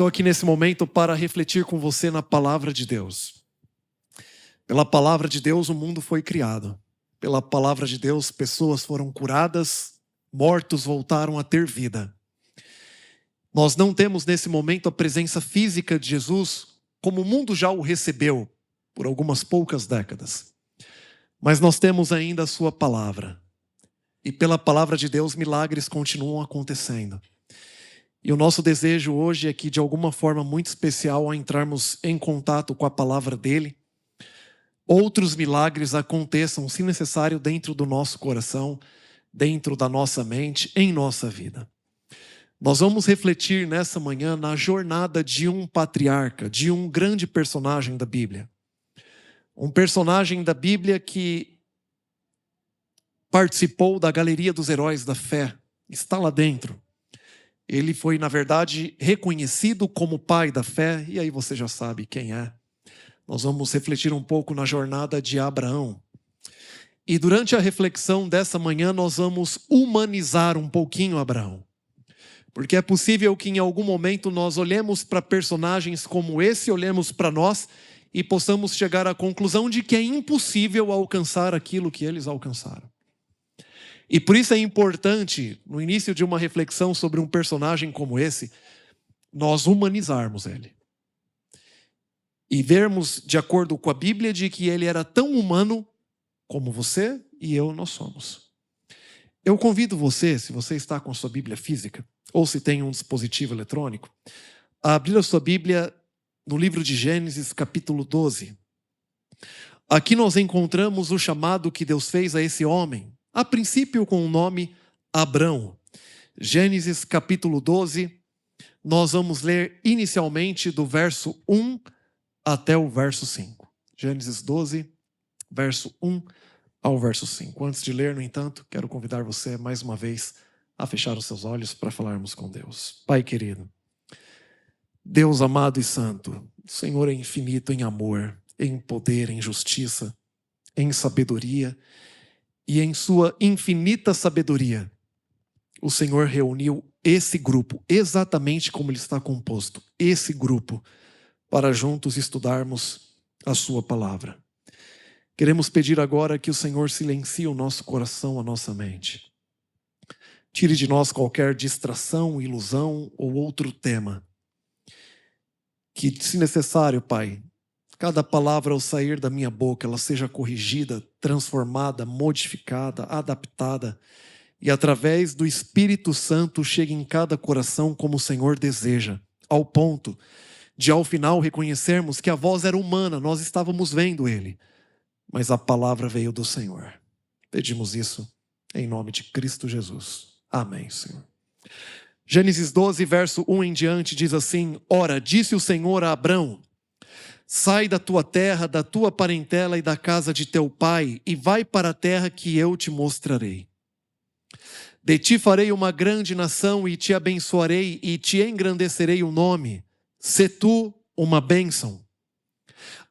estou aqui nesse momento para refletir com você na palavra de Deus. Pela palavra de Deus, o mundo foi criado. Pela palavra de Deus, pessoas foram curadas, mortos voltaram a ter vida. Nós não temos nesse momento a presença física de Jesus como o mundo já o recebeu por algumas poucas décadas. Mas nós temos ainda a sua palavra. E pela palavra de Deus, milagres continuam acontecendo. E o nosso desejo hoje é que, de alguma forma muito especial, ao entrarmos em contato com a palavra dele, outros milagres aconteçam, se necessário, dentro do nosso coração, dentro da nossa mente, em nossa vida. Nós vamos refletir nessa manhã na jornada de um patriarca, de um grande personagem da Bíblia. Um personagem da Bíblia que participou da galeria dos heróis da fé, está lá dentro. Ele foi, na verdade, reconhecido como pai da fé, e aí você já sabe quem é. Nós vamos refletir um pouco na jornada de Abraão. E durante a reflexão dessa manhã, nós vamos humanizar um pouquinho Abraão. Porque é possível que em algum momento nós olhemos para personagens como esse, olhemos para nós e possamos chegar à conclusão de que é impossível alcançar aquilo que eles alcançaram. E por isso é importante, no início de uma reflexão sobre um personagem como esse, nós humanizarmos ele. E vermos, de acordo com a Bíblia, de que ele era tão humano como você e eu nós somos. Eu convido você, se você está com a sua Bíblia física, ou se tem um dispositivo eletrônico, a abrir a sua Bíblia no livro de Gênesis, capítulo 12. Aqui nós encontramos o chamado que Deus fez a esse homem, a princípio com o nome Abrão. Gênesis capítulo 12, nós vamos ler inicialmente do verso 1 até o verso 5. Gênesis 12, verso 1 ao verso 5. Antes de ler, no entanto, quero convidar você mais uma vez a fechar os seus olhos para falarmos com Deus. Pai querido, Deus amado e santo, o Senhor é infinito em amor, em poder, em justiça, em sabedoria, e em sua infinita sabedoria, o Senhor reuniu esse grupo, exatamente como ele está composto, esse grupo, para juntos estudarmos a sua palavra. Queremos pedir agora que o Senhor silencie o nosso coração, a nossa mente. Tire de nós qualquer distração, ilusão ou outro tema. Que, se necessário, Pai, cada palavra ao sair da minha boca, ela seja corrigida, transformada, modificada, adaptada, e através do Espírito Santo chegue em cada coração como o Senhor deseja, ao ponto de, ao final, reconhecermos que a voz era humana, nós estávamos vendo Ele, mas a palavra veio do Senhor. Pedimos isso em nome de Cristo Jesus. Amém, Senhor. Gênesis 12, verso 1 em diante, diz assim: Ora, disse o Senhor a Abrão: sai da tua terra, da tua parentela e da casa de teu pai, e vai para a terra que eu te mostrarei. De ti farei uma grande nação, e te abençoarei, e te engrandecerei o nome. Sê tu uma bênção.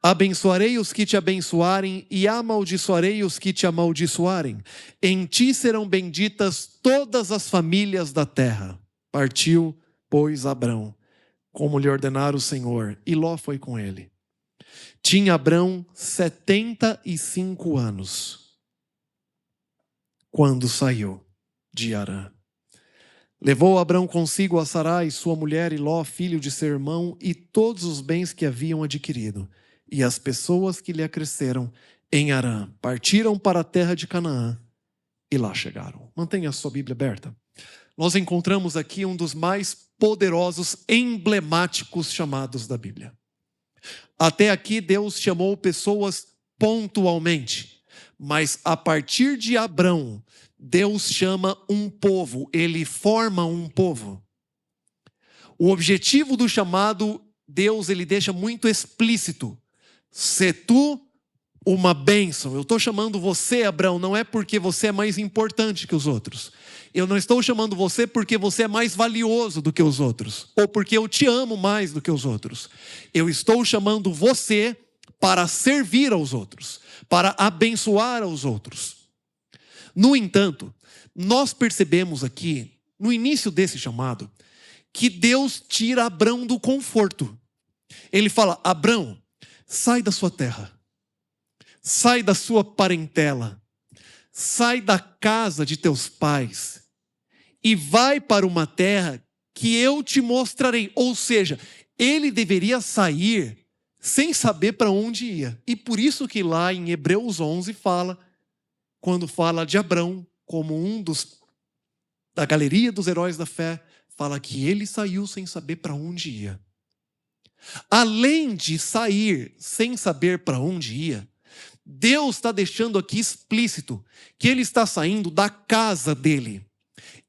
Abençoarei os que te abençoarem, e amaldiçoarei os que te amaldiçoarem. Em ti serão benditas todas as famílias da terra. Partiu, pois, Abrão, como lhe ordenara o Senhor, e Ló foi com ele. Tinha Abrão 75 anos, quando saiu de Harã. Levou Abrão consigo a Sarai, sua mulher, e Ló, filho de seu irmão, e todos os bens que haviam adquirido, e as pessoas que lhe acresceram em Harã. Partiram para a terra de Canaã, e lá chegaram. Mantenha a sua Bíblia aberta. Nós encontramos aqui um dos mais poderosos, emblemáticos chamados da Bíblia. Até aqui Deus chamou pessoas pontualmente, mas a partir de Abrão, Deus chama um povo, ele forma um povo. O objetivo do chamado, Deus ele deixa muito explícito: sê tu uma bênção. Eu estou chamando você, Abrão, não é porque você é mais importante que os outros. Eu não estou chamando você porque você é mais valioso do que os outros, ou porque eu te amo mais do que os outros. Eu estou chamando você para servir aos outros, para abençoar aos outros. No entanto, nós percebemos aqui, no início desse chamado, que Deus tira Abrão do conforto. Ele fala: Abrão, sai da sua terra, sai da sua parentela, sai da casa de teus pais e vai para uma terra que eu te mostrarei. Ou seja, ele deveria sair sem saber para onde ia. E por isso que lá em Hebreus 11 fala, quando fala de Abrão como da galeria dos heróis da fé, fala que ele saiu sem saber para onde ia. Além de sair sem saber para onde ia, Deus está deixando aqui explícito que ele está saindo da casa dele.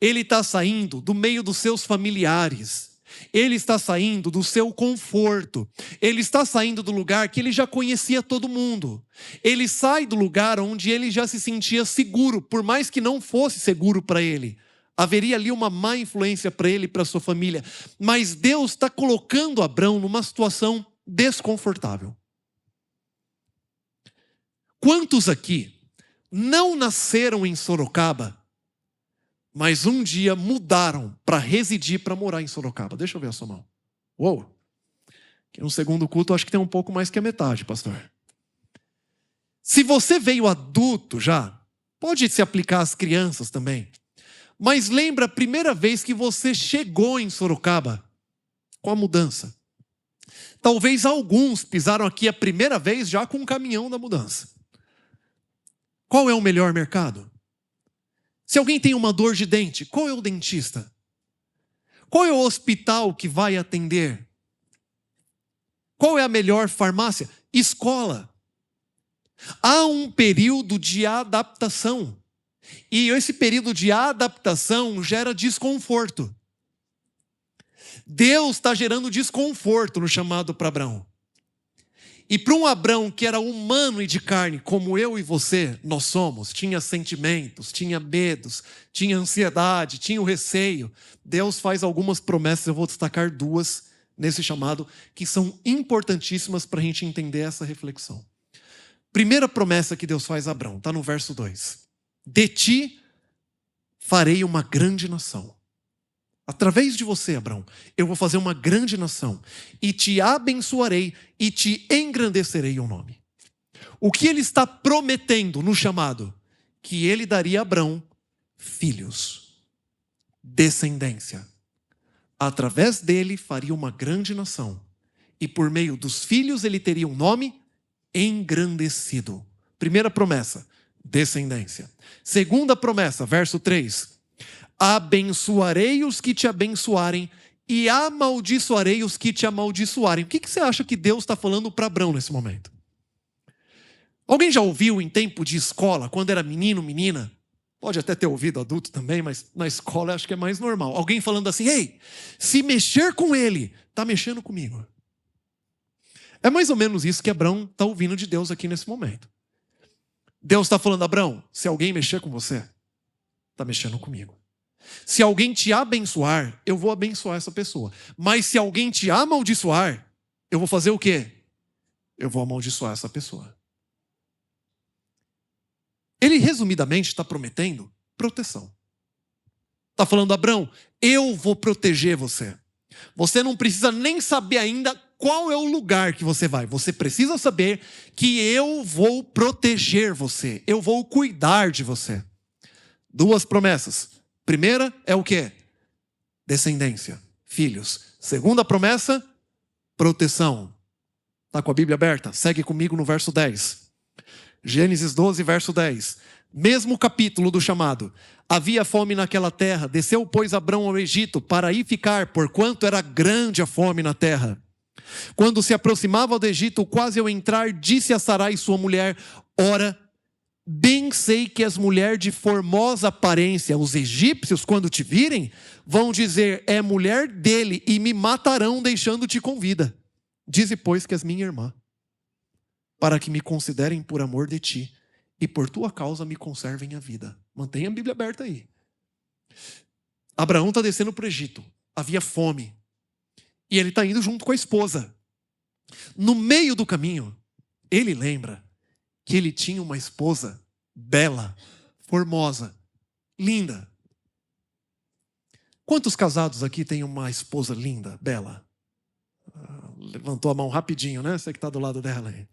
Ele está saindo do meio dos seus familiares. Ele está saindo do seu conforto. Ele está saindo do lugar que ele já conhecia todo mundo. Ele sai do lugar onde ele já se sentia seguro, por mais que não fosse seguro para ele. Haveria ali uma má influência para ele e para sua família. Mas Deus está colocando Abrão numa situação desconfortável. Quantos aqui não nasceram em Sorocaba, mas um dia mudaram para residir, para morar em Sorocaba? Deixa eu ver a sua mão. Uou! No segundo culto, acho que tem um pouco mais que a metade, pastor. Se você veio adulto já, pode se aplicar às crianças também. Mas lembra a primeira vez que você chegou em Sorocaba com a mudança. Talvez alguns pisaram aqui a primeira vez já com um caminhão da mudança. Qual é o melhor mercado? Se alguém tem uma dor de dente, qual é o dentista? Qual é o hospital que vai atender? Qual é a melhor farmácia? Escola. Há um período de adaptação. E esse período de adaptação gera desconforto. Deus está gerando desconforto no chamado para Abrão. E para um Abrão que era humano e de carne, como eu e você, nós somos, tinha sentimentos, tinha medos, tinha ansiedade, tinha o receio. Deus faz algumas promessas, eu vou destacar duas nesse chamado, que são importantíssimas para a gente entender essa reflexão. Primeira promessa que Deus faz a Abrão, está no verso 2. De ti farei uma grande nação. Através de você, Abrão, eu vou fazer uma grande nação e te abençoarei e te engrandecerei o nome. O que ele está prometendo no chamado? Que ele daria a Abrão filhos, descendência. Através dele faria uma grande nação e por meio dos filhos ele teria um nome engrandecido. Primeira promessa, descendência. Segunda promessa, verso 3. Abençoarei os que te abençoarem e amaldiçoarei os que te amaldiçoarem. O que você acha que Deus está falando para Abrão nesse momento? Alguém já ouviu em tempo de escola, quando era menino, menina? Pode até ter ouvido adulto também, mas na escola acho que é mais normal. Alguém falando assim: ei, se mexer com ele, está mexendo comigo. É mais ou menos isso que Abrão está ouvindo de Deus aqui nesse momento. Deus está falando: Abrão, se alguém mexer com você, está mexendo comigo. Se alguém te abençoar, eu vou abençoar essa pessoa. Mas se alguém te amaldiçoar, eu vou fazer o quê? Eu vou amaldiçoar essa pessoa. Ele resumidamente está prometendo proteção. Está falando: Abrão, eu vou proteger você. Você não precisa nem saber ainda qual é o lugar que você vai. Você precisa saber que eu vou proteger você. Eu vou cuidar de você. Duas promessas. Primeira é o quê? Descendência, filhos. Segunda promessa, proteção. Está com a Bíblia aberta? Segue comigo no verso 10. Gênesis 12, verso 10. Mesmo capítulo do chamado. Havia fome naquela terra. Desceu, pois, Abrão ao Egito para aí ficar, porquanto era grande a fome na terra. Quando se aproximava do Egito, quase ao entrar, disse a Sarai, sua mulher: ora, bem sei que és mulher de formosa aparência. Os egípcios, quando te virem, vão dizer: é mulher dele, e me matarão, deixando-te com vida. Dize, pois, que és minha irmã, para que me considerem por amor de ti, e por tua causa me conservem a vida. Mantenha a Bíblia aberta aí. Abraão está descendo para o Egito. Havia fome. E ele está indo junto com a esposa. No meio do caminho, ele lembra que ele tinha uma esposa bela, formosa, linda. Quantos casados aqui têm uma esposa linda, bela? Levantou a mão rapidinho, né? Você que está do lado dela aí.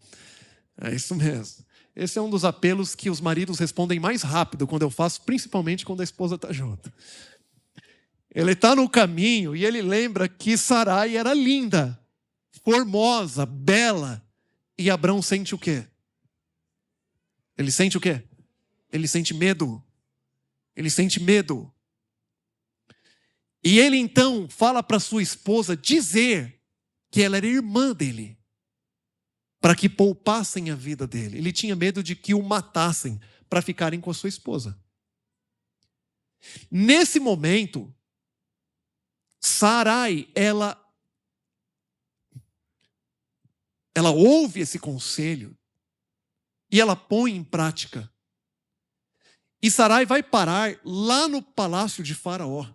É isso mesmo. Esse é um dos apelos que os maridos respondem mais rápido quando eu faço, principalmente quando a esposa está junto. Ele está no caminho e ele lembra que Sarai era linda, formosa, bela. E Abrão sente o quê? Ele sente o quê? Ele sente medo. Ele sente medo. E ele então fala para sua esposa dizer que ela era irmã dele, para que poupassem a vida dele. Ele tinha medo de que o matassem para ficarem com a sua esposa. Nesse momento, Sarai, ela ouve esse conselho e ela põe em prática. E Sarai vai parar lá no palácio de Faraó.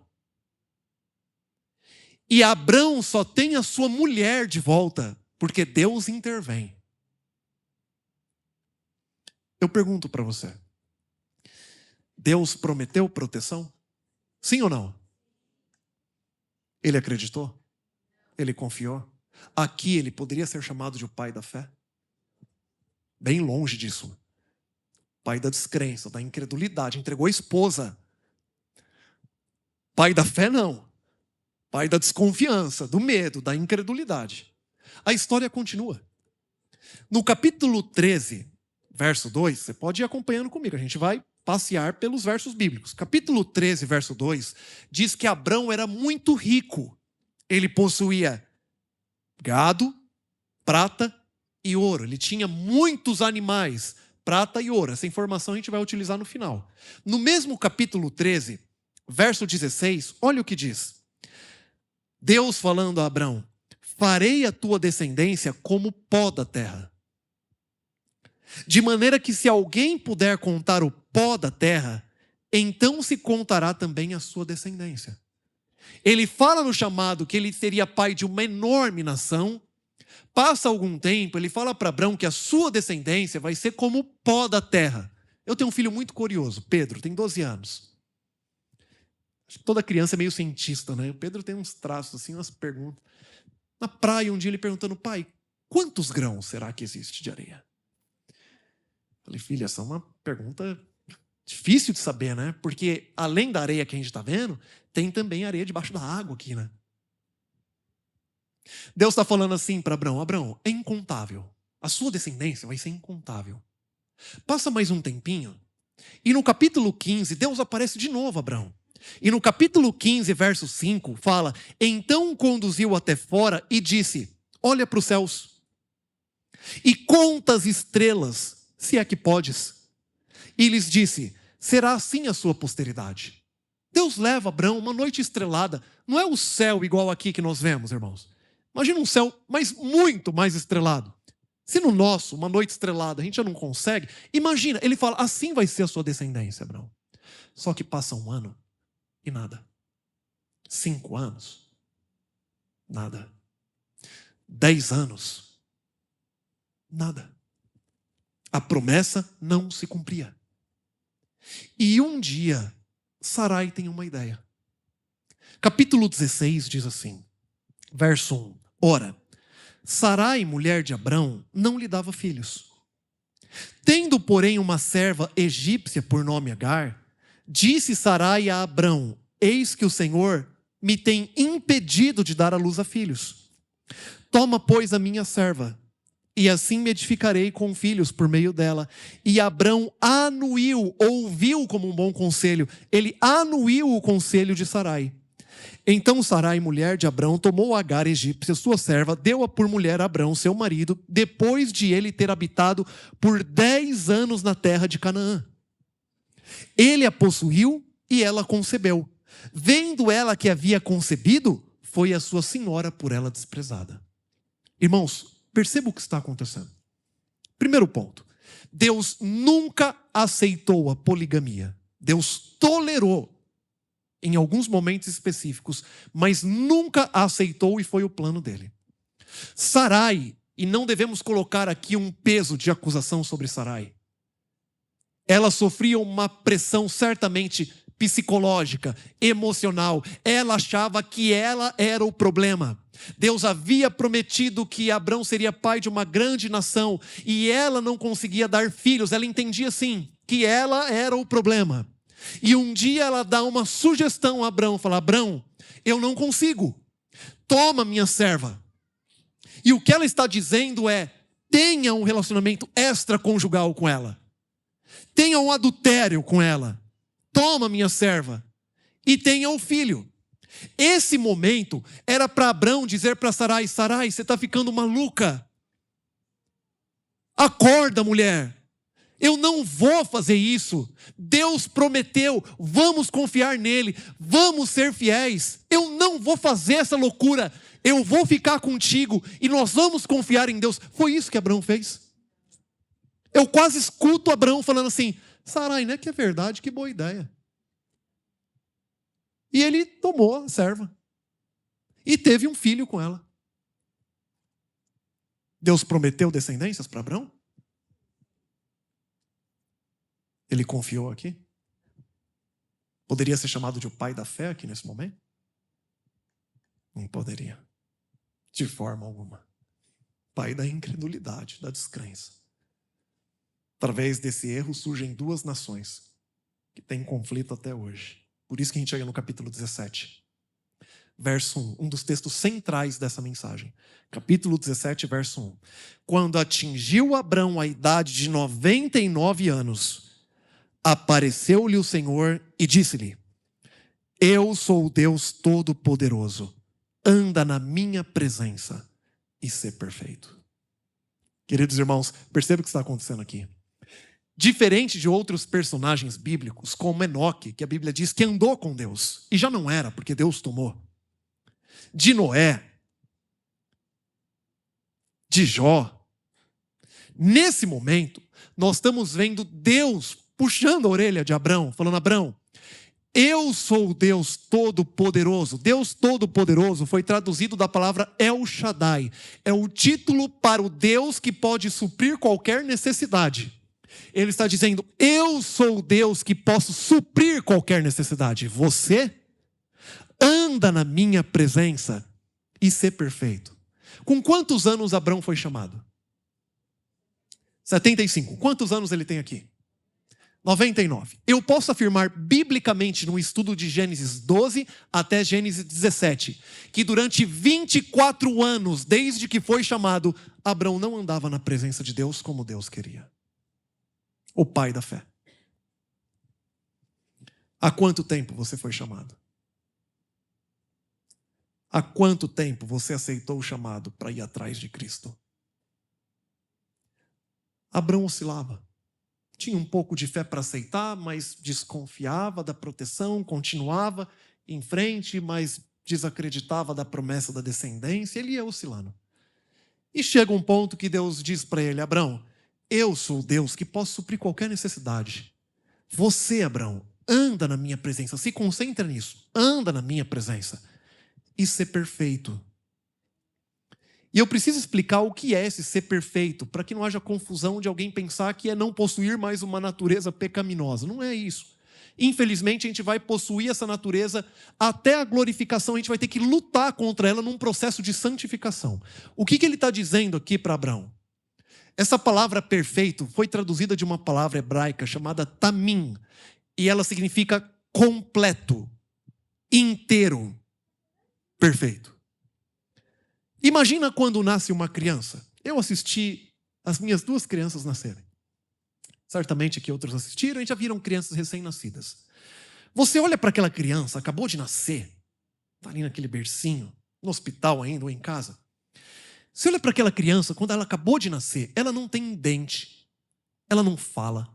E Abrão só tem a sua mulher de volta, porque Deus intervém. Eu pergunto para você, Deus prometeu proteção? Sim ou não? Ele acreditou? Ele confiou? Aqui ele poderia ser chamado de o pai da fé? Bem longe disso. Pai da descrença, da incredulidade, entregou a esposa. Pai da fé não. Pai da desconfiança, do medo, da incredulidade. A história continua. No capítulo 13, verso 2, você pode ir acompanhando comigo, a gente vai passear pelos versos bíblicos. Capítulo 13, verso 2, diz que Abrão era muito rico. Ele possuía gado, prata e ouro. Ele tinha muitos animais, prata e ouro. Essa informação a gente vai utilizar no final. No mesmo capítulo 13, verso 16, olha o que diz. Deus falando a Abrão: farei a tua descendência como pó da terra. De maneira que se alguém puder contar o pó da terra, então se contará também a sua descendência. Ele fala no chamado que ele seria pai de uma enorme nação. Passa algum tempo, ele fala para Abrão que a sua descendência vai ser como o pó da terra. Eu tenho um filho muito curioso, Pedro, tem 12 anos. Acho que toda criança é meio cientista, né? O Pedro tem uns traços assim, umas perguntas. Na praia, um dia ele perguntando: pai, quantos grãos será que existe de areia? Falei: filha, essa é uma pergunta difícil de saber, né? Porque além da areia que a gente está vendo, tem também areia debaixo da água aqui, né? Deus está falando assim para Abrão: Abrão, é incontável. A sua descendência vai ser incontável. Passa mais um tempinho, e no capítulo 15, Deus aparece de novo a Abrão. E no capítulo 15, verso 5, fala: então o conduziu até fora e disse: olha para os céus e conta as estrelas, se é que podes. E lhes disse: será assim a sua posteridade. Deus leva Abrão uma noite estrelada. Não é o céu igual aqui que nós vemos, irmãos. Imagina um céu muito mais estrelado. Se no nosso, uma noite estrelada, a gente já não consegue, imagina, ele fala: assim vai ser a sua descendência, Abrão. Só que passa um ano e nada. 5 anos, nada. 10 anos, nada. A promessa não se cumpria. E um dia, Sarai tem uma ideia. Capítulo 16 diz assim, verso 1. Ora, Sarai, mulher de Abrão, não lhe dava filhos. Tendo, porém, uma serva egípcia por nome Agar, disse Sarai a Abrão: eis que o Senhor me tem impedido de dar à luz a filhos. Toma, pois, a minha serva, e assim me edificarei com filhos por meio dela. E Abrão anuiu, ouviu como um bom conselho, ele anuiu o conselho de Sarai. Então Sarai, mulher de Abrão, tomou Agar egípcia, sua serva, deu-a por mulher a Abrão, seu marido, depois de ele ter habitado por 10 anos na terra de Canaã. Ele a possuiu e ela concebeu. Vendo ela que havia concebido, foi a sua senhora por ela desprezada. Irmãos, perceba o que está acontecendo. Primeiro ponto: Deus nunca aceitou a poligamia. Deus tolerou em alguns momentos específicos, mas nunca a aceitou e foi o plano dele. Sarai, e não devemos colocar aqui um peso de acusação sobre Sarai, ela sofria uma pressão certamente psicológica, emocional. Ela achava que ela era o problema. Deus havia prometido que Abrão seria pai de uma grande nação e ela não conseguia dar filhos. Ela entendia assim, que ela era o problema. E um dia ela dá uma sugestão a Abrão, fala: Abrão, eu não consigo. Toma minha serva. E o que ela está dizendo é: tenha um relacionamento extraconjugal com ela. Tenha um adultério com ela. Toma minha serva. E tenha um filho. Esse momento era para Abrão dizer para Sarai: Sarai, você está ficando maluca. Acorda, mulher. Eu não vou fazer isso. Deus prometeu, vamos confiar nele, vamos ser fiéis. Eu não vou fazer essa loucura. Eu vou ficar contigo e nós vamos confiar em Deus. Foi isso que Abrão fez. Eu quase escuto Abrão falando assim: Sarai, não é que é verdade? Que boa ideia. E ele tomou a serva e teve um filho com ela. Deus prometeu descendências para Abrão? Ele confiou aqui? Poderia ser chamado de o pai da fé aqui nesse momento? Não poderia. De forma alguma. Pai da incredulidade, da descrença. Através desse erro surgem duas nações que têm conflito até hoje. Por isso que a gente chega no capítulo 17. Verso 1, um dos textos centrais dessa mensagem. Capítulo 17, verso 1. Quando atingiu Abrão a idade de 99 anos, apareceu-lhe o Senhor e disse-lhe: Eu sou o Deus Todo-Poderoso. Anda na minha presença e ser perfeito. Queridos irmãos, perceba o que está acontecendo aqui. Diferente de outros personagens bíblicos, como Enoque, que a Bíblia diz que andou com Deus, e já não era, porque Deus tomou. De Noé, de Jó. Nesse momento, nós estamos vendo Deus puxando a orelha de Abrão, falando: Abrão, eu sou o Deus Todo-Poderoso. Deus Todo-Poderoso foi traduzido da palavra El Shaddai. É o título para o Deus que pode suprir qualquer necessidade. Ele está dizendo: eu sou o Deus que posso suprir qualquer necessidade. Você anda na minha presença e ser perfeito. Com quantos anos Abrão foi chamado? 75. Quantos anos ele tem aqui? 99. Eu posso afirmar biblicamente no estudo de Gênesis 12 até Gênesis 17, que durante 24 anos, desde que foi chamado, Abrão não andava na presença de Deus como Deus queria. O pai da fé. Há quanto tempo você foi chamado? Há quanto tempo você aceitou o chamado para ir atrás de Cristo? Abrão oscilava. Tinha um pouco de fé para aceitar, mas desconfiava da proteção, continuava em frente, mas desacreditava da promessa da descendência. Ele ia oscilando. E chega um ponto que Deus diz para ele: Abrão, eu sou o Deus que posso suprir qualquer necessidade. Você, Abrão, anda na minha presença, se concentra nisso, anda na minha presença e ser perfeito. E eu preciso explicar o que é esse ser perfeito, para que não haja confusão de alguém pensar que é não possuir mais uma natureza pecaminosa. Não é isso. Infelizmente, a gente vai possuir essa natureza até a glorificação, a gente vai ter que lutar contra ela num processo de santificação. O que ele está dizendo aqui para Abrão? Essa palavra perfeito foi traduzida de uma palavra hebraica chamada tamim, e ela significa completo, inteiro, perfeito. Imagina quando nasce uma criança. Eu assisti as minhas duas crianças nascerem. Certamente que outros assistiram e já viram crianças recém-nascidas. Você olha para aquela criança, acabou de nascer, está ali naquele bercinho, no hospital ainda ou em casa. Você olha para aquela criança, quando ela acabou de nascer, ela não tem dente, ela não fala,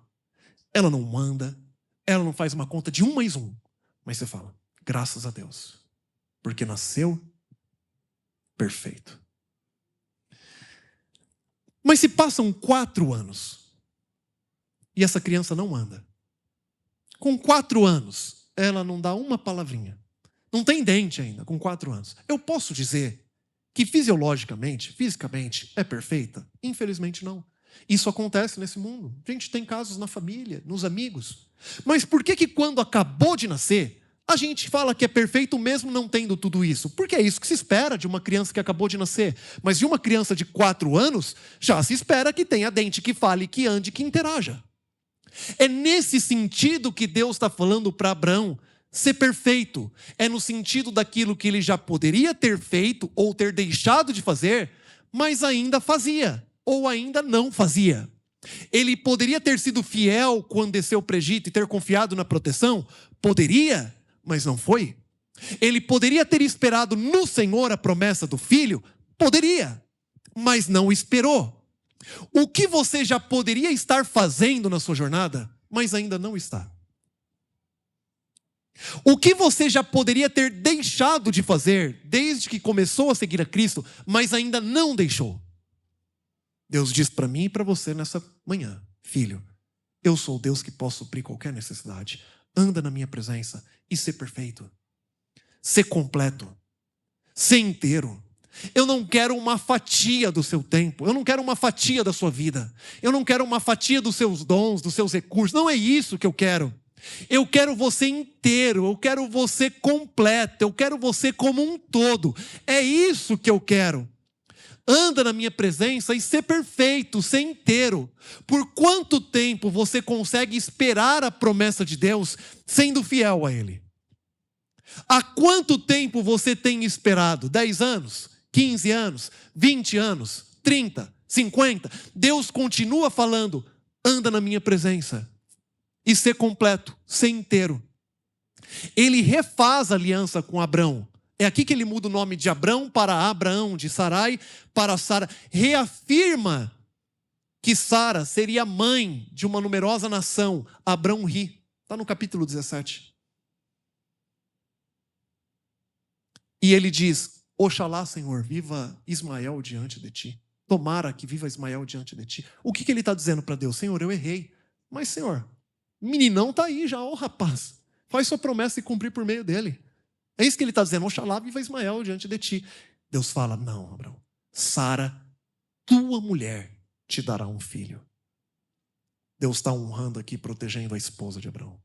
ela não anda, ela não faz uma conta de 1 mais 1. Mas você fala: graças a Deus, porque nasceu perfeito. Mas se passam 4 anos e essa criança não anda. Com 4 anos, ela não dá uma palavrinha. Não tem dente ainda, com 4 anos. Eu posso dizer que fisiologicamente, fisicamente, é perfeita? Infelizmente não. Isso acontece nesse mundo. A gente tem casos na família, nos amigos. Mas por que quando acabou de nascer, a gente fala que é perfeito mesmo não tendo tudo isso? Porque é isso que se espera de uma criança que acabou de nascer. Mas de uma criança de 4 anos, já se espera que tenha dente, que fale, que ande, que interaja. É nesse sentido que Deus está falando para Abraão ser perfeito. É no sentido daquilo que ele já poderia ter feito ou ter deixado de fazer, mas ainda fazia, ou ainda não fazia. Ele poderia ter sido fiel quando desceu para o Egito e ter confiado na proteção? Poderia, mas não foi. Ele poderia ter esperado no Senhor a promessa do filho? Poderia, mas não esperou. O que você já poderia estar fazendo na sua jornada, mas ainda não está? O que você já poderia ter deixado de fazer desde que começou a seguir a Cristo, mas ainda não deixou? Deus diz para mim e para você nessa manhã: filho, eu sou o Deus que posso suprir qualquer necessidade. Anda na minha presença e ser perfeito, ser completo, ser inteiro. Eu não quero uma fatia do seu tempo, eu não quero uma fatia da sua vida, eu não quero uma fatia dos seus dons, dos seus recursos. Não é isso que eu quero. Eu quero você inteiro, eu quero você completo, eu quero você como um todo. É isso que eu quero. Anda na minha presença e ser perfeito, ser inteiro. Por quanto tempo você consegue esperar a promessa de Deus sendo fiel a Ele? Há quanto tempo você tem esperado? 10 anos? 15 anos? 20 anos? 30? 50? Deus continua falando: anda na minha presença e ser completo, ser inteiro. Ele refaz a aliança com Abrão. É aqui que ele muda o nome de Abrão para Abraão, de Sarai para Sara. Reafirma que Sara seria mãe de uma numerosa nação. Abrão ri. Está no capítulo 17. E ele diz: oxalá, Senhor, viva Ismael diante de ti. Tomara que viva Ismael diante de ti. O que ele está dizendo para Deus? Senhor, eu errei. Mas, Senhor, meninão está aí já, rapaz. Faz sua promessa e cumprir por meio dele. É isso que ele está dizendo: oxalá viva Ismael diante de ti. Deus fala: não, Abraão. Sara, tua mulher, te dará um filho. Deus está honrando aqui, protegendo a esposa de Abraão,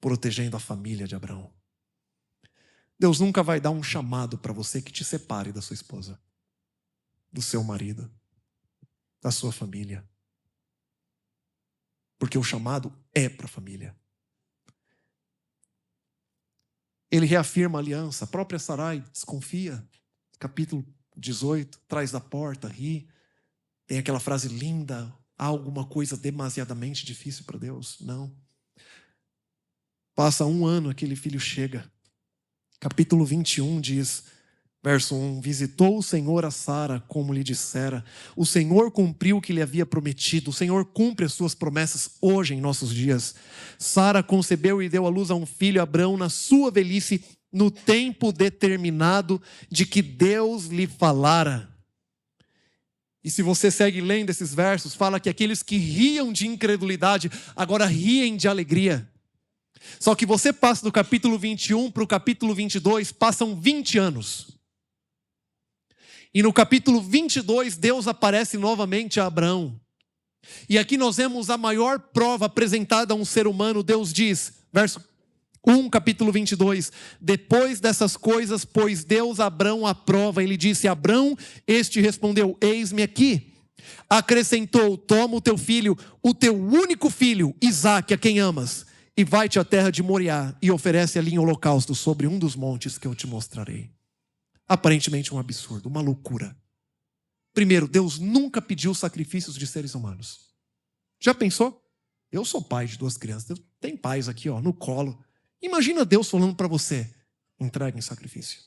protegendo a família de Abraão. Deus nunca vai dar um chamado para você que te separe da sua esposa, do seu marido, da sua família. Porque o chamado é para a família. Ele reafirma a aliança. A própria Sarai desconfia. Capítulo 18, traz da porta, ri. Tem aquela frase linda: há alguma coisa demasiadamente difícil para Deus? Não. Passa 1 ano, aquele filho chega. Capítulo 21 diz, verso 1: visitou o Senhor a Sara como lhe dissera. O Senhor cumpriu o que lhe havia prometido. O Senhor cumpre as suas promessas hoje em nossos dias. Sara concebeu e deu à luz a um filho, Abrão, na sua velhice, no tempo determinado de que Deus lhe falara. E se você segue lendo esses versos, fala que aqueles que riam de incredulidade agora riem de alegria. Só que você passa do capítulo 21 para o capítulo 22, passam 20 anos. E no capítulo 22, Deus aparece novamente a Abraão. E aqui nós vemos a maior prova apresentada a um ser humano. Deus diz, verso 1, capítulo 22, depois dessas coisas, pôs Deus a Abrão à prova. Ele disse: Abrão, este respondeu: eis-me aqui. Acrescentou: toma o teu filho, o teu único filho, Isaque, a quem amas, e vai-te à terra de Moriá e oferece ali em holocausto sobre um dos montes que eu te mostrarei. Aparentemente um absurdo, uma loucura. Primeiro, Deus nunca pediu sacrifícios de seres humanos. Já pensou? Eu sou pai de 2 crianças, tem pais aqui no colo. Imagina Deus falando para você: entregue em sacrifício.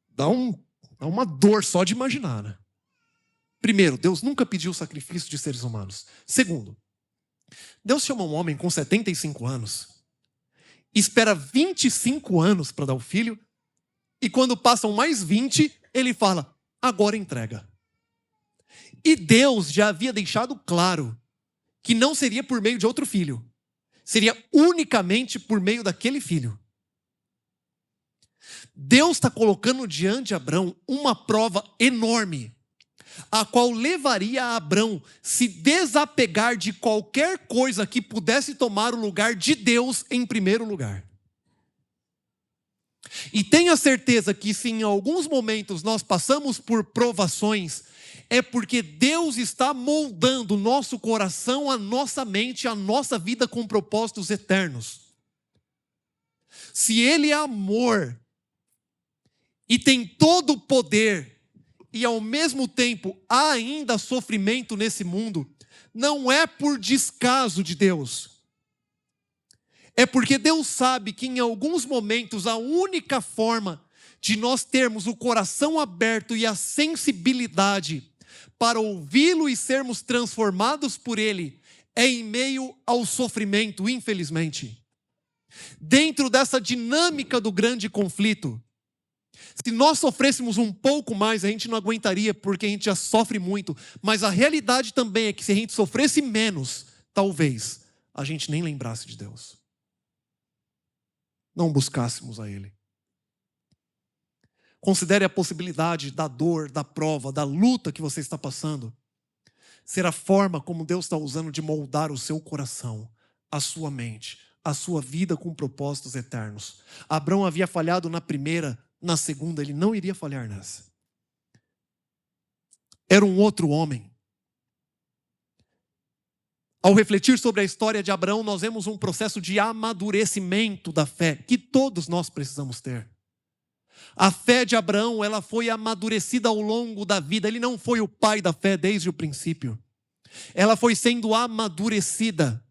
Dá uma dor só de imaginar, né? Primeiro, Deus nunca pediu sacrifício de seres humanos. Segundo, Deus chama um homem com 75 anos, espera 25 anos para dar o filho, e quando passam mais 20, ele fala: agora entrega. E Deus já havia deixado claro que não seria por meio de outro filho, seria unicamente por meio daquele filho. Deus está colocando diante de Abrão uma prova enorme. a qual levaria a Abrão se desapegar de qualquer coisa que pudesse tomar o lugar de Deus em primeiro lugar. E tenha certeza que se em alguns momentos nós passamos por provações, é porque Deus está moldando o nosso coração, a nossa mente, a nossa vida com propósitos eternos. Se Ele é amor e tem todo o poder, e ao mesmo tempo há ainda sofrimento nesse mundo, não é por descaso de Deus. É porque Deus sabe que em alguns momentos a única forma de nós termos o coração aberto e a sensibilidade para ouvi-lo e sermos transformados por Ele é em meio ao sofrimento, infelizmente. Dentro dessa dinâmica do grande conflito, se nós sofrêssemos um pouco mais, a gente não aguentaria, porque a gente já sofre muito. Mas a realidade também é que se a gente sofresse menos, talvez a gente nem lembrasse de Deus. Não buscássemos a Ele. Considere a possibilidade da dor, da prova, da luta que você está passando ser a forma como Deus está usando de moldar o seu coração, a sua mente, a sua vida com propósitos eternos. Abrão havia falhado na primeira, na segunda ele não iria falhar nessa. Era um outro homem. Ao refletir sobre a história de Abraão, nós vemos um processo de amadurecimento da fé que todos nós precisamos ter. A fé de Abraão, ela foi amadurecida ao longo da vida. Ele não foi o pai da fé desde o princípio. Ela foi sendo amadurecida.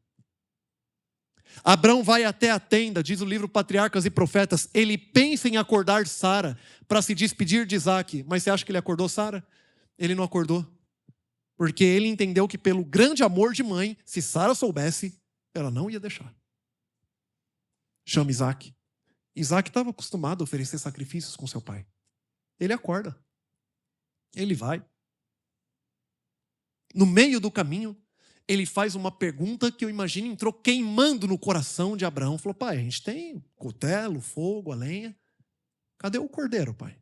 Abraão vai até a tenda, diz o livro Patriarcas e Profetas. Ele pensa em acordar Sara para se despedir de Isaac. Mas você acha que ele acordou Sara? Ele não acordou. Porque ele entendeu que pelo grande amor de mãe, se Sara soubesse, ela não ia deixar. Chama Isaac. Isaac estava acostumado a oferecer sacrifícios com seu pai. Ele acorda. Ele vai. No meio do caminho, ele faz uma pergunta que eu imagino entrou queimando no coração de Abraão. Falou, pai, a gente tem cutelo, fogo, a lenha. Cadê o cordeiro, pai?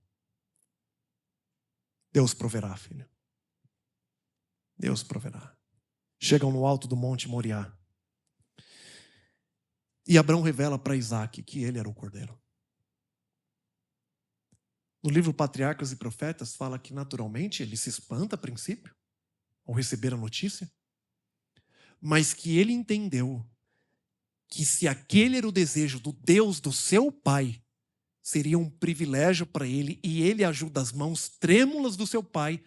Deus proverá, filho. Deus proverá. Chegam no alto do monte Moriá. E Abraão revela para Isaac que ele era o cordeiro. No livro Patriarcas e Profetas fala que naturalmente ele se espanta a princípio ao receber a notícia, mas que ele entendeu que se aquele era o desejo do Deus do seu pai, seria um privilégio para ele e ele ajuda as mãos trêmulas do seu pai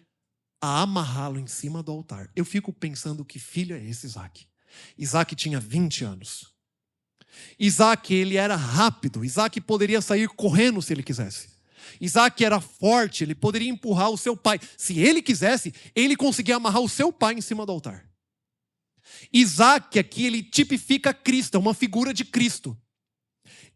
a amarrá-lo em cima do altar. Eu fico pensando que filho é esse Isaac? Isaac tinha 20 anos. Isaac, ele era rápido. Isaac poderia sair correndo se ele quisesse. Isaac era forte, ele poderia empurrar o seu pai. Se ele quisesse, ele conseguia amarrar o seu pai em cima do altar. Isaac aqui, ele tipifica Cristo, é uma figura de Cristo.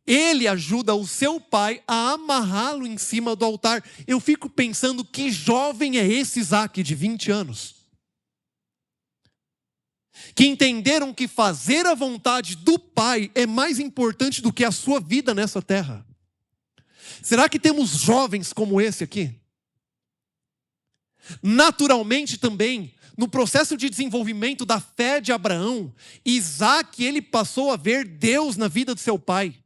Ele ajuda o seu pai a amarrá-lo em cima do altar. Eu fico pensando, que jovem é esse Isaac de 20 anos? Que entenderam que fazer a vontade do Pai é mais importante do que a sua vida nessa terra. Será que temos jovens como esse aqui? Naturalmente também, no processo de desenvolvimento da fé de Abraão, Isaac, ele passou a ver Deus na vida do seu pai.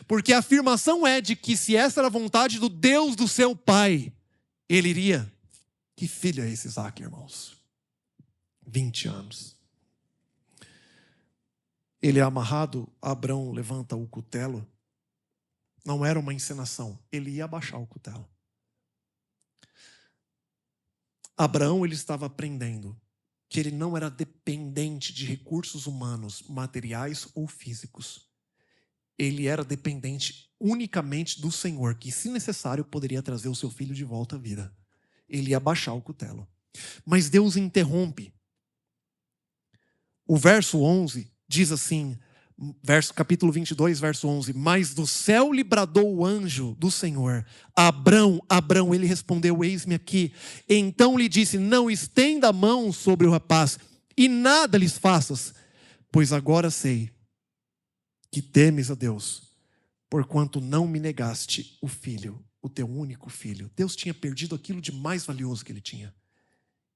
Porque a afirmação é de que se essa era a vontade do Deus do seu pai, ele iria. Que filho é esse Isaac, irmãos? 20 anos. Ele é amarrado, Abrão levanta o cutelo. Não era uma encenação, ele ia abaixar o cutelo. Abraão, ele estava aprendendo que ele não era dependente de recursos humanos, materiais ou físicos. Ele era dependente unicamente do Senhor, que, se necessário, poderia trazer o seu filho de volta à vida. Ele ia abaixar o cutelo. Mas Deus interrompe. O verso 11 diz assim, capítulo 22, verso 11. Mas do céu lhe bradou o anjo do Senhor. Abrão, Abrão, ele respondeu, eis-me aqui. Então lhe disse, não estenda a mão sobre o rapaz, e nada lhes faças, pois agora sei que temes a Deus, porquanto não me negaste o filho, o teu único filho. Deus tinha perdido aquilo de mais valioso que ele tinha.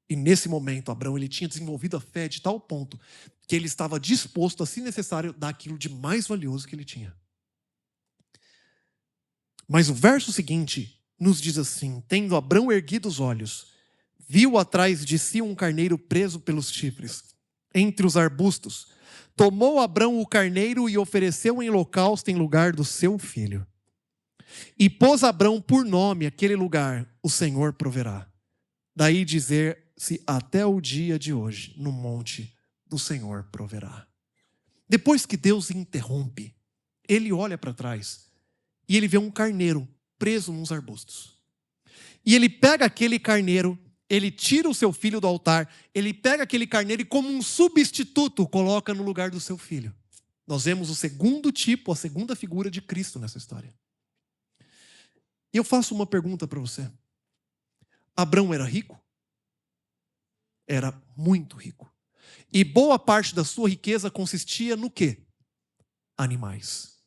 E nesse momento, Abraão ele tinha desenvolvido a fé de tal ponto que ele estava disposto, a, se necessário, dar aquilo de mais valioso que ele tinha. Mas o verso seguinte nos diz assim: tendo Abraão erguido os olhos, viu atrás de si um carneiro preso pelos chifres, entre os arbustos. Tomou Abraão o carneiro e ofereceu em holocausto em lugar do seu filho. E pôs Abraão por nome aquele lugar: o Senhor proverá. Daí dizer-se até o dia de hoje: no monte do Senhor proverá. Depois que Deus interrompe, ele olha para trás e ele vê um carneiro preso nos arbustos. E ele pega aquele carneiro, ele tira o seu filho do altar, ele pega aquele carneiro e, como um substituto, coloca no lugar do seu filho. Nós vemos o segundo tipo, a segunda figura de Cristo nessa história. E eu faço uma pergunta para você. Abraão era rico? Era muito rico. E boa parte da sua riqueza consistia no quê? Animais.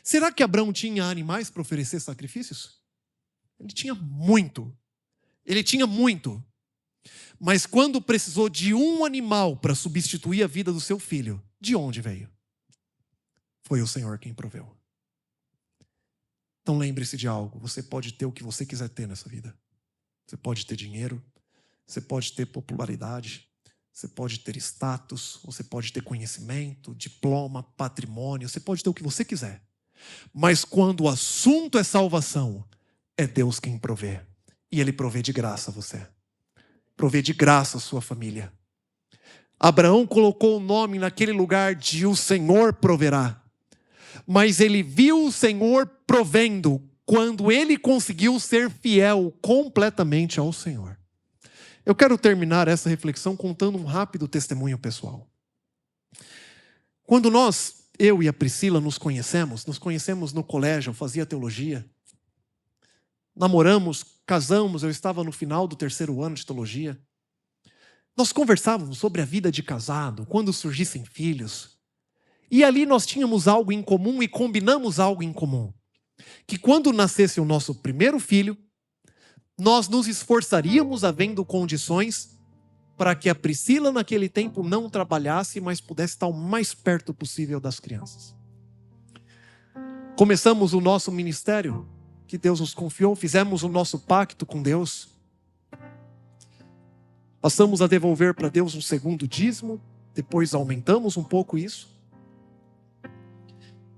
Será que Abraão tinha animais para oferecer sacrifícios? Ele tinha muito. Ele tinha muito. Mas quando precisou de um animal para substituir a vida do seu filho, de onde veio? Foi o Senhor quem proveu. Então lembre-se de algo: você pode ter o que você quiser ter nessa vida. Você pode ter dinheiro, você pode ter popularidade, você pode ter status, você pode ter conhecimento, diploma, patrimônio, você pode ter o que você quiser. Mas quando o assunto é salvação, é Deus quem provê. E Ele provê de graça a você. Provê de graça a sua família. Abraão colocou o nome naquele lugar de o Senhor proverá. Mas ele viu o Senhor provendo quando ele conseguiu ser fiel completamente ao Senhor. Eu quero terminar essa reflexão contando um rápido testemunho pessoal. Quando eu e a Priscila nos conhecemos no colégio, eu fazia teologia. Namoramos, casamos, eu estava no final do 3º ano de teologia. Nós conversávamos sobre a vida de casado, quando surgissem filhos. E ali nós tínhamos algo em comum e combinamos algo em comum. Que quando nascesse o nosso primeiro filho, nós nos esforçaríamos, havendo condições, para que a Priscila naquele tempo não trabalhasse, mas pudesse estar o mais perto possível das crianças. Começamos o nosso ministério, que Deus nos confiou, fizemos o nosso pacto com Deus. Passamos a devolver para Deus um segundo dízimo, depois aumentamos um pouco isso.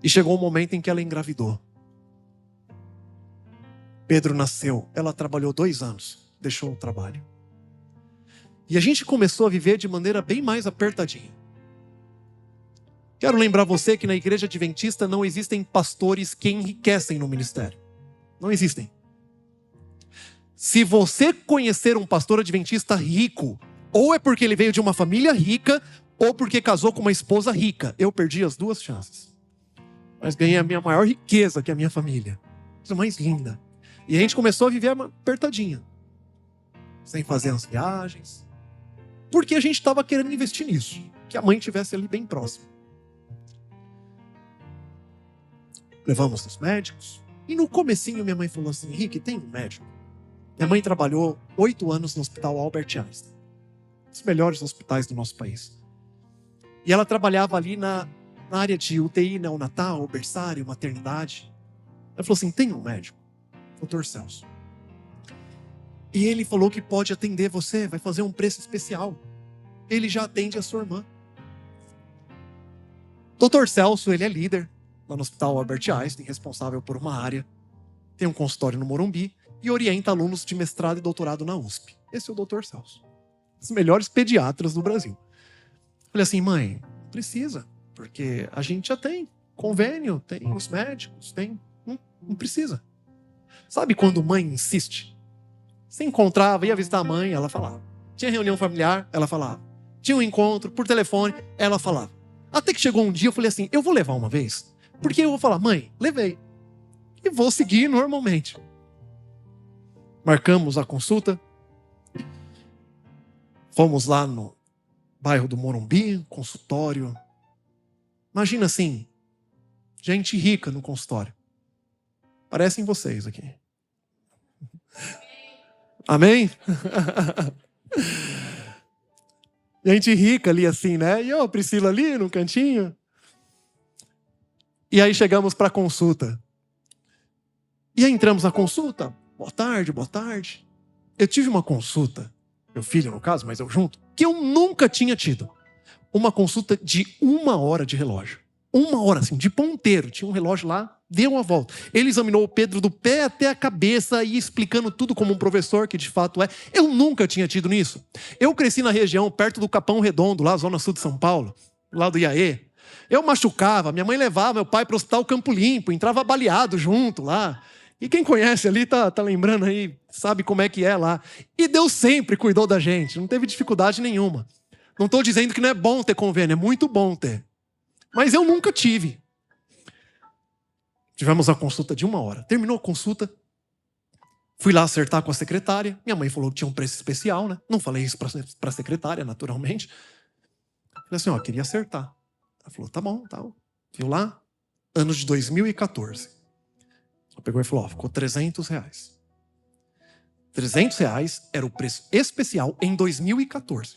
E chegou um momento em que ela engravidou. Pedro nasceu, ela trabalhou 2 anos, deixou o trabalho. E a gente começou a viver de maneira bem mais apertadinha. Quero lembrar você que na igreja adventista não existem pastores que enriquecem no ministério. Não existem. Se você conhecer um pastor adventista rico, ou é porque ele veio de uma família rica, ou porque casou com uma esposa rica. Eu perdi as 2 chances. Mas ganhei a minha maior riqueza, que é a minha família. Coisa mais linda. E a gente começou a viver apertadinha. Sem fazer as viagens. Porque a gente estava querendo investir nisso. Que a mãe estivesse ali bem próxima. Levamos os médicos. E no comecinho minha mãe falou assim: Henrique, tem um médico. Minha mãe trabalhou 8 anos no Hospital Albert Einstein. Um dos melhores hospitais do nosso país. E ela trabalhava ali na área de UTI neonatal, berçário, maternidade. Ela falou assim: tem um médico, Dr. Celso. E ele falou que pode atender você, vai fazer um preço especial. Ele já atende a sua irmã. Dr. Celso, ele é líder lá no Hospital Albert Einstein, responsável por uma área. Tem um consultório no Morumbi e orienta alunos de mestrado e doutorado na USP. Esse é o Dr. Celso. Os melhores pediatras do Brasil. Falei assim: mãe, precisa, porque a gente já tem convênio, tem os médicos, tem... Não precisa. Sabe quando mãe insiste? Se encontrava, ia visitar a mãe, ela falava. Tinha reunião familiar, ela falava. Tinha um encontro por telefone, ela falava. Até que chegou um dia, eu falei assim: eu vou levar uma vez, porque eu vou falar: mãe, levei. E vou seguir normalmente. Marcamos a consulta. Fomos lá no bairro do Morumbi, consultório. Imagina assim, gente rica no consultório. Parecem vocês aqui. Amém? E a gente rica ali assim, né? E eu, a Priscila ali no cantinho. E aí chegamos para a consulta. E aí entramos na consulta. Boa tarde, boa tarde. Eu tive uma consulta, meu filho no caso, mas eu junto, que eu nunca tinha tido. Uma consulta de 1 hora de relógio. 1 hora, assim, de ponteiro. Tinha um relógio lá, deu uma volta. Ele examinou o Pedro do pé até a cabeça e explicando tudo como um professor, que de fato é. Eu nunca tinha tido nisso. Eu cresci na região, perto do Capão Redondo, lá, zona sul de São Paulo, lá do Iaê. Eu machucava, minha mãe levava meu pai para o hospital Campo Limpo, entrava baleado junto lá. E quem conhece ali tá lembrando aí, sabe como é que é lá. E Deus sempre cuidou da gente, não teve dificuldade nenhuma. Não estou dizendo que não é bom ter convênio, é muito bom ter. Mas eu nunca tive. Tivemos a consulta de 1 hora. Terminou a consulta, fui lá acertar com a secretária. Minha mãe falou que tinha um preço especial, né? Não falei isso para a secretária, naturalmente. Falei assim, ó, queria acertar. Ela falou, tá bom, tá. Viu lá? Ano de 2014. Ela pegou e falou, ó, ficou R$300. R$300 era o preço especial em 2014.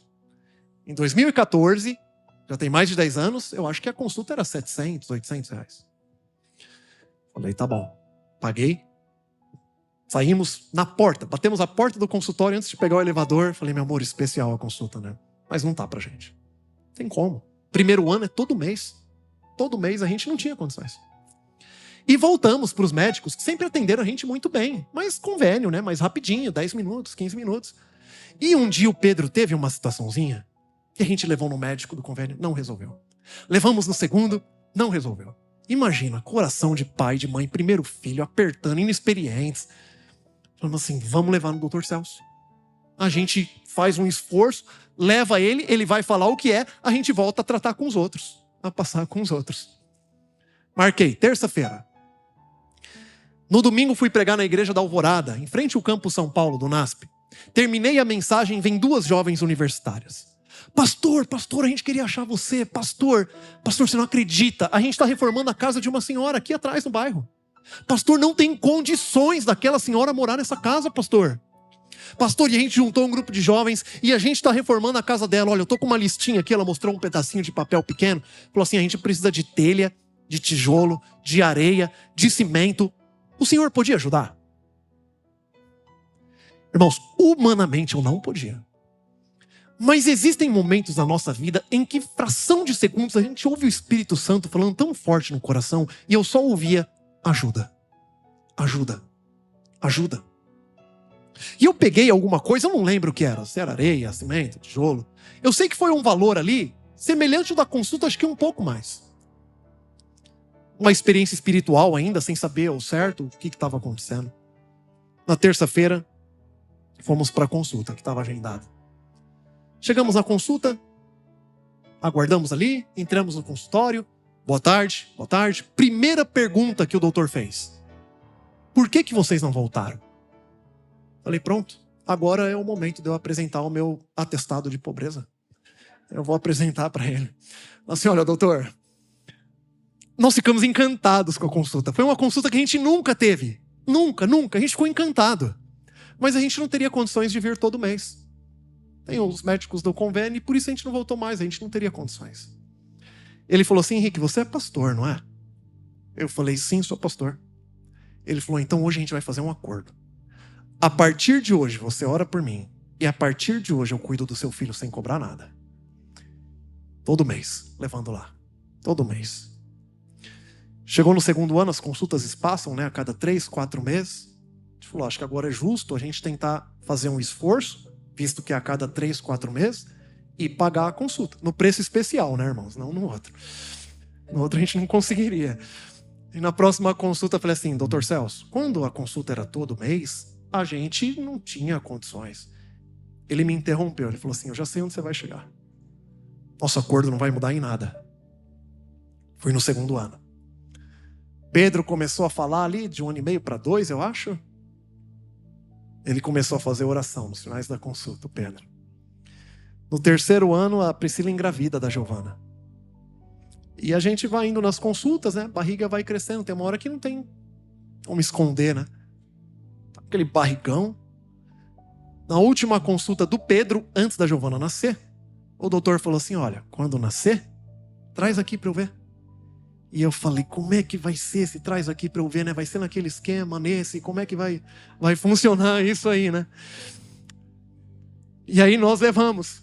Em 2014, já tem mais de 10 anos, eu acho que a consulta era R$700, R$800. Falei, tá bom. Paguei. Saímos na porta, batemos a porta do consultório antes de pegar o elevador. Falei, meu amor, especial a consulta, né? Mas não tá pra gente. Tem como. Primeiro ano é todo mês. Todo mês a gente não tinha condições. E voltamos para os médicos, que sempre atenderam a gente muito bem. Mas convênio, né? Mais rapidinho, 10 minutos, 15 minutos. E um dia o Pedro teve uma situaçãozinha que a gente levou no médico do convênio, não resolveu. Levamos no segundo, não resolveu. Imagina, coração de pai, de mãe, primeiro filho, apertando, inexperientes. Falamos assim, vamos levar no Dr. Celso. A gente faz um esforço, leva ele, ele vai falar o que é, a gente volta a tratar com os outros, a passar com os outros. Marquei, terça-feira. No domingo fui pregar na igreja da Alvorada, em frente ao campus São Paulo, do NASP. Terminei a mensagem, vem 2 jovens universitárias. Pastor, a gente queria achar você. Pastor, você não acredita. A gente está reformando a casa de uma senhora aqui atrás no bairro. Pastor, não tem condições daquela senhora morar nessa casa, pastor. Pastor, e a gente juntou um grupo de jovens e a gente está reformando a casa dela. Olha, eu tô com uma listinha aqui, ela mostrou um pedacinho de papel pequeno. Falou assim, a gente precisa de telha, de tijolo, de areia, de cimento. O senhor podia ajudar? Irmãos, humanamente eu não podia. Mas existem momentos na nossa vida em que, fração de segundos, a gente ouve o Espírito Santo falando tão forte no coração e eu só ouvia, ajuda, ajuda, ajuda. E eu peguei alguma coisa, eu não lembro o que era, se era areia, cimento, tijolo. Eu sei que foi um valor ali, semelhante ao da consulta, acho que um pouco mais. Uma experiência espiritual ainda, sem saber ao certo o que estava acontecendo. Na terça-feira, fomos para a consulta que estava agendada. Chegamos na consulta, aguardamos ali, entramos no consultório. Boa tarde, boa tarde. Primeira pergunta que o doutor fez. Por que vocês não voltaram? Falei, pronto, agora é o momento de eu apresentar o meu atestado de pobreza. Eu vou apresentar para ele. Assim, olha, doutor, nós ficamos encantados com a consulta. Foi uma consulta que a gente nunca teve. Nunca. A gente ficou encantado. Mas a gente não teria condições de vir todo mês. Tem os médicos do convênio e por isso a gente não voltou mais. A gente não teria condições. Ele falou assim, Henrique, você é pastor, não é? Eu falei, sim, sou pastor. Ele falou, então hoje a gente vai fazer um acordo. A partir de hoje você ora por mim. E a partir de hoje eu cuido do seu filho sem cobrar nada. Todo mês, levando lá. Todo mês. Chegou no segundo ano, as consultas passam, né, a cada 3, 4 meses. A gente falou, acho que agora é justo a gente tentar fazer um esforço, visto que é a cada 3, 4 meses, e pagar a consulta. No preço especial, né, irmãos? Não no outro. No outro a gente não conseguiria. E na próxima consulta eu falei assim, doutor Celso, quando a consulta era todo mês, a gente não tinha condições. Ele me interrompeu, ele falou assim, eu já sei onde você vai chegar. Nosso acordo não vai mudar em nada. Fui no segundo ano. Pedro começou a falar ali de 1 ano e meio para 2, eu acho. Ele começou a fazer oração nos finais da consulta, o Pedro. No terceiro ano, a Priscila engravida da Giovana. E a gente vai indo nas consultas, né? A barriga vai crescendo. Tem uma hora que não tem como esconder, né? Aquele barrigão. Na última consulta do Pedro, antes da Giovana nascer, o doutor falou assim, olha, quando nascer, traz aqui para eu ver. E eu falei, como é que vai ser se traz aqui para eu ver, né? Vai ser naquele esquema, como é que vai funcionar isso aí, né? E aí nós levamos.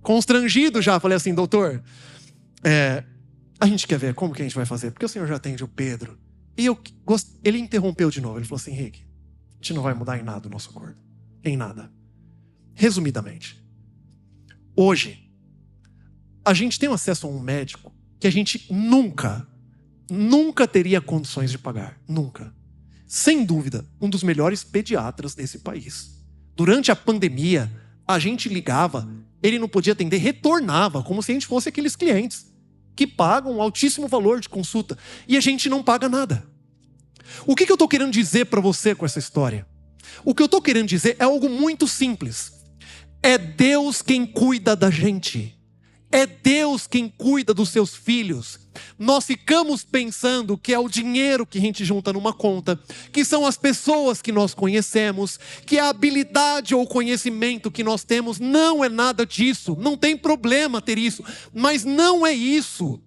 Constrangido já, falei assim, doutor, a gente quer ver como que a gente vai fazer, porque o senhor já atende o Pedro. E ele interrompeu de novo, ele falou assim, Henrique, a gente não vai mudar em nada o nosso acordo. Em nada. Resumidamente, hoje, a gente tem acesso a um médico que a gente nunca teria condições de pagar. Nunca. Sem dúvida, um dos melhores pediatras desse país. Durante a pandemia, a gente ligava, ele não podia atender, retornava, como se a gente fosse aqueles clientes que pagam um altíssimo valor de consulta. E a gente não paga nada. O que eu estou querendo dizer para você com essa história? O que eu estou querendo dizer é algo muito simples. É Deus quem cuida da gente. É Deus quem cuida dos seus filhos. Nós ficamos pensando que é o dinheiro que a gente junta numa conta, que são as pessoas que nós conhecemos, que é a habilidade ou conhecimento que nós temos. Não é nada disso, não tem problema ter isso, mas não é isso.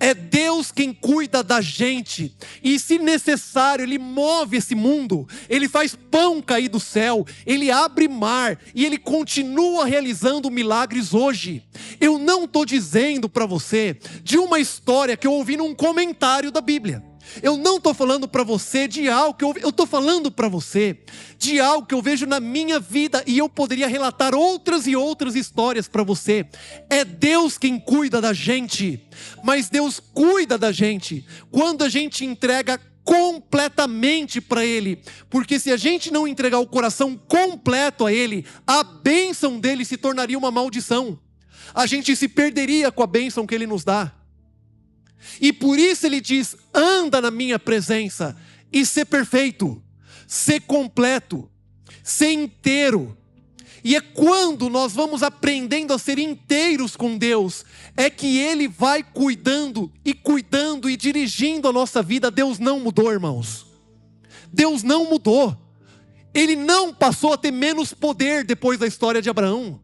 É Deus quem cuida da gente. E se necessário, Ele move esse mundo. Ele faz pão cair do céu. Ele abre mar. E Ele continua realizando milagres hoje. Eu não estou dizendo para você de uma história que eu ouvi num comentário da Bíblia. Eu não estou falando para você de algo que eu estou falando para você de algo que eu vejo na minha vida e eu poderia relatar outras e outras histórias para você. É Deus quem cuida da gente, mas Deus cuida da gente quando a gente entrega completamente para Ele, porque se a gente não entregar o coração completo a Ele, a bênção dele se tornaria uma maldição. A gente se perderia com a bênção que Ele nos dá. E por isso Ele diz, anda na minha presença e ser perfeito, ser completo, ser inteiro. E é quando nós vamos aprendendo a ser inteiros com Deus, é que Ele vai cuidando e dirigindo a nossa vida. Deus não mudou, irmãos. Deus não mudou. Ele não passou a ter menos poder depois da história de Abraão.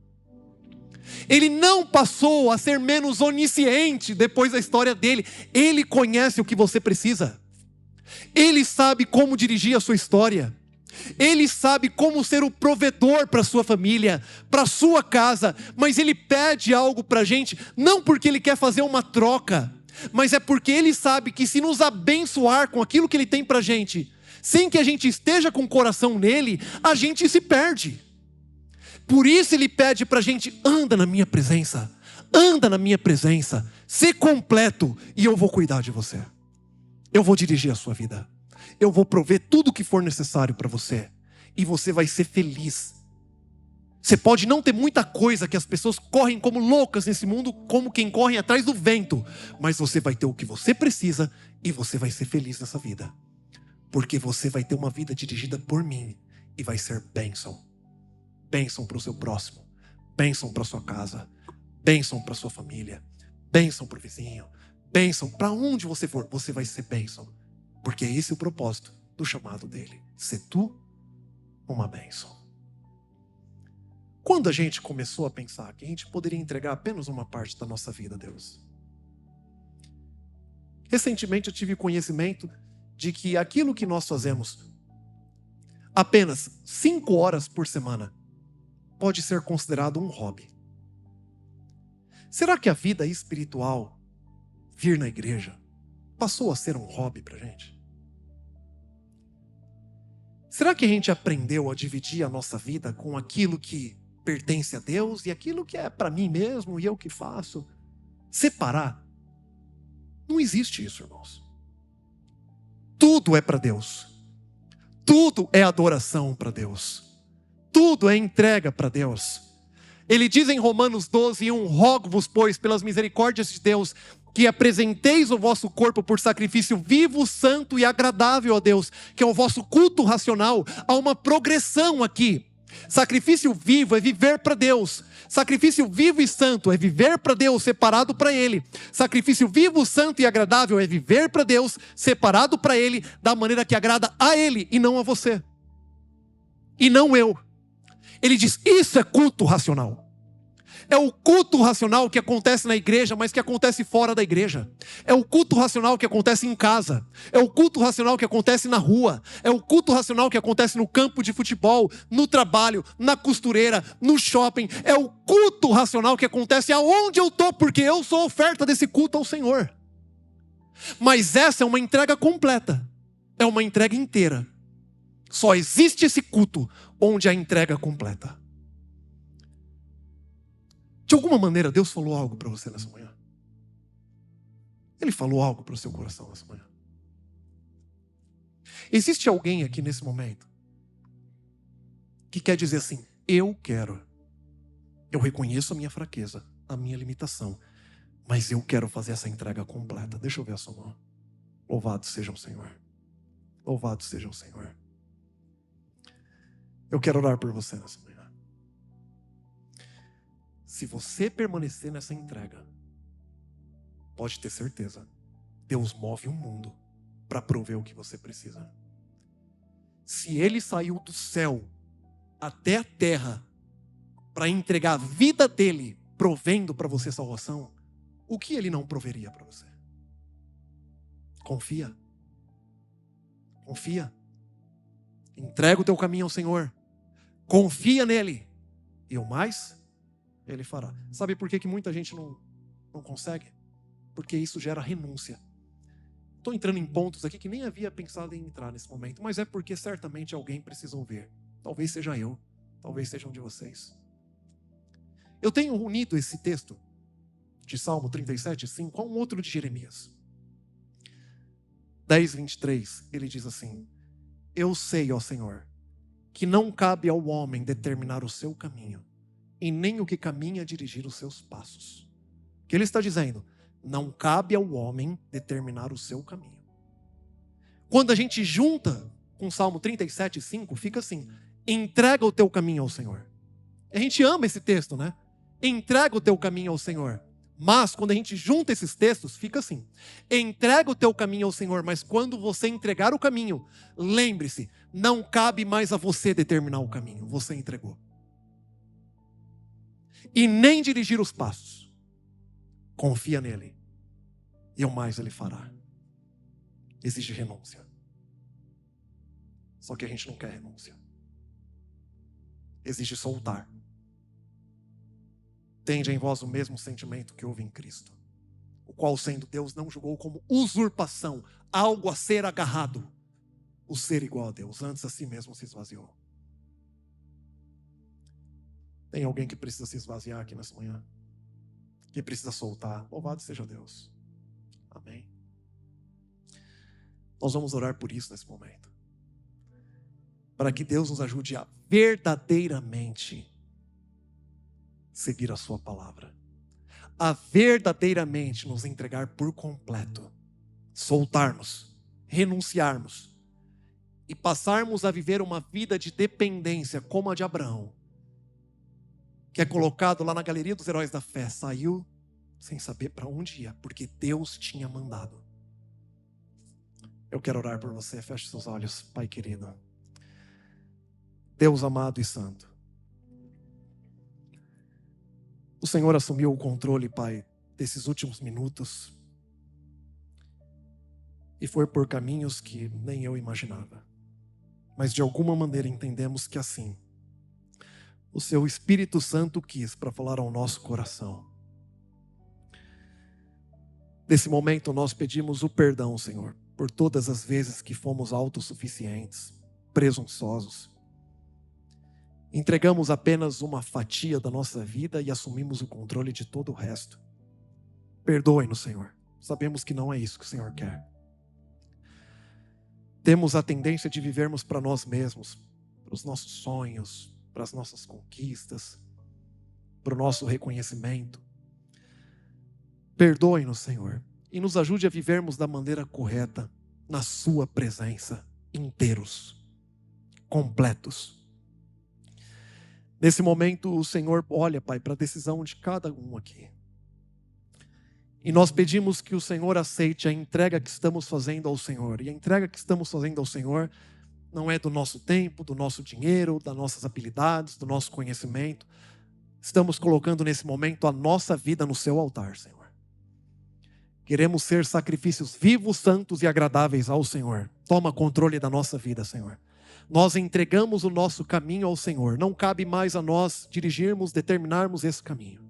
Ele não passou a ser menos onisciente depois da história dele. Ele conhece o que você precisa. Ele sabe como dirigir a sua história. Ele sabe como ser o provedor para a sua família, para a sua casa. Mas Ele pede algo para a gente, não porque Ele quer fazer uma troca, mas é porque Ele sabe que se nos abençoar com aquilo que Ele tem para a gente, sem que a gente esteja com o coração nele, a gente se perde. Por isso Ele pede para a gente, anda na minha presença, ser completo e eu vou cuidar de você. Eu vou dirigir a sua vida. Eu vou prover tudo o que for necessário para você. E você vai ser feliz. Você pode não ter muita coisa, que as pessoas correm como loucas nesse mundo, como quem corre atrás do vento. Mas você vai ter o que você precisa e você vai ser feliz nessa vida. Porque você vai ter uma vida dirigida por mim e vai ser bênção. Bênção para o seu próximo, bênção para a sua casa, bênção para a sua família, bênção para o vizinho, bênção para onde você for, você vai ser bênção. Porque esse é o propósito do chamado dele, ser tu uma bênção. Quando a gente começou a pensar que a gente poderia entregar apenas uma parte da nossa vida a Deus? Recentemente eu tive conhecimento de que aquilo que nós fazemos apenas 5 horas por semana pode ser considerado um hobby. Será que a vida espiritual, vir na igreja, passou a ser um hobby para a gente? Será que a gente aprendeu a dividir a nossa vida com aquilo que pertence a Deus e aquilo que é para mim mesmo e eu que faço? Separar? Não existe isso, irmãos. Tudo é para Deus. Tudo é adoração para Deus. Tudo é entrega para Deus. Ele diz em Romanos 12:1, rogo-vos, pois, pelas misericórdias de Deus, que apresenteis o vosso corpo por sacrifício vivo, santo e agradável a Deus, que é o vosso culto racional. Há uma progressão aqui. Sacrifício vivo é viver para Deus. Sacrifício vivo e santo é viver para Deus, separado para Ele. Sacrifício vivo, santo e agradável é viver para Deus, separado para Ele, da maneira que agrada a Ele e não a você. E não eu. Ele diz, isso é culto racional. É o culto racional que acontece na igreja, mas que acontece fora da igreja. É o culto racional que acontece em casa. É o culto racional que acontece na rua. É o culto racional que acontece no campo de futebol, no trabalho, na costureira, no shopping. É o culto racional que acontece aonde eu estou, porque eu sou oferta desse culto ao Senhor. Mas essa é uma entrega completa. É uma entrega inteira. Só existe esse culto onde a entrega é completa. De alguma maneira, Deus falou algo para você nessa manhã. Ele falou algo para o seu coração nessa manhã. Existe alguém aqui nesse momento que quer dizer assim, eu reconheço a minha fraqueza, a minha limitação, mas eu quero fazer essa entrega completa. Deixa eu ver a sua mão. Louvado seja o Senhor. Louvado seja o Senhor. Eu quero orar por você nessa manhã. Se você permanecer nessa entrega, pode ter certeza, Deus move o mundo para prover o que você precisa. Se Ele saiu do céu até a terra para entregar a vida dele, provendo para você salvação, o que Ele não proveria para você? Confia. Confia. Entrega o teu caminho ao Senhor. Confia nele. E o mais, Ele fará. Sabe por que muita gente não consegue? Porque isso gera renúncia. Estou entrando em pontos aqui que nem havia pensado em entrar nesse momento, mas é porque certamente alguém precisa ouvir. Talvez seja eu, talvez seja um de vocês. Eu tenho unido esse texto de Salmo 37:5 com um outro de Jeremias. 10:23, ele diz assim: eu sei, ó Senhor, que não cabe ao homem determinar o seu caminho, e nem o que caminha dirigir os seus passos. O que ele está dizendo? Não cabe ao homem determinar o seu caminho. Quando a gente junta com Salmo 37:5, fica assim: entrega o teu caminho ao Senhor. A gente ama esse texto, né? Entrega o teu caminho ao Senhor. Mas quando a gente junta esses textos, fica assim: entrega o teu caminho ao Senhor, mas quando você entregar o caminho, lembre-se, não cabe mais a você determinar o caminho, você entregou. E nem dirigir os passos. Confia nele, e o mais ele fará. Exige renúncia. Só que a gente não quer renúncia. Exige soltar. Tende em vós o mesmo sentimento que houve em Cristo, o qual, sendo Deus, não julgou como usurpação, algo a ser agarrado, o ser igual a Deus, antes a si mesmo se esvaziou. Tem alguém que precisa se esvaziar aqui nessa manhã? Que precisa soltar? Louvado seja Deus. Amém. Nós vamos orar por isso nesse momento, para que Deus nos ajude a verdadeiramente seguir a sua palavra, a verdadeiramente nos entregar por completo, soltarmos, renunciarmos e passarmos a viver uma vida de dependência como a de Abraão, que é colocado lá na galeria dos heróis da fé. Saiu sem saber para onde ia, porque Deus tinha mandado. Eu quero orar por você. Feche seus olhos, Pai querido. Deus amado e santo, o Senhor assumiu o controle, Pai, desses últimos minutos, e foi por caminhos que nem eu imaginava. Mas de alguma maneira entendemos que assim o Seu Espírito Santo quis para falar ao nosso coração. Nesse momento nós pedimos o perdão, Senhor, por todas as vezes que fomos autossuficientes, presunçosos. Entregamos apenas uma fatia da nossa vida e assumimos o controle de todo o resto. Perdoe-nos, Senhor. Sabemos que não é isso que o Senhor quer. Temos a tendência de vivermos para nós mesmos, para os nossos sonhos, para as nossas conquistas, para o nosso reconhecimento. Perdoe-nos, Senhor, e nos ajude a vivermos da maneira correta, na Sua presença, inteiros, completos. Nesse momento, o Senhor olha, Pai, para a decisão de cada um aqui. E nós pedimos que o Senhor aceite a entrega que estamos fazendo ao Senhor. E a entrega que estamos fazendo ao Senhor não é do nosso tempo, do nosso dinheiro, das nossas habilidades, do nosso conhecimento. Estamos colocando nesse momento a nossa vida no seu altar, Senhor. Queremos ser sacrifícios vivos, santos e agradáveis ao Senhor. Toma controle da nossa vida, Senhor. Nós entregamos o nosso caminho ao Senhor. Não cabe mais a nós dirigirmos, determinarmos esse caminho.